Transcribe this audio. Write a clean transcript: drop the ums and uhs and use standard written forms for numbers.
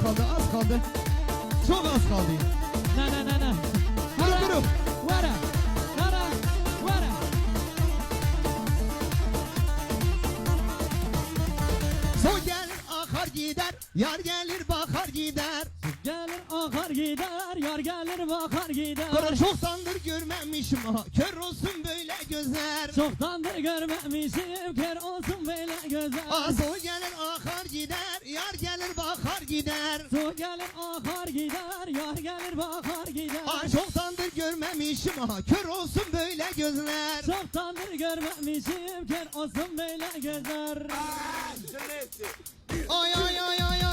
kaldı, az kaldı. Çok az kaldı. Na. Durun. Vara. Son gelir akar gider, yar gelir bakar gider. Gelir akar gider, yar gelir bakar gider. Kara çoktandır görmemişim ha, kör olsun böyle gözler. Çoktandır görmemişim, kör olsun böyle gözler. Son gelir akar gider, yar gelir bakar gider. Su gelir akar gider, yar gelir bakar gider. Çoktandır görmemişim ha, kör olsun böyle gözler. Çoktandır görmemişim, kör olsun böyle gözler. Ay ay ay ay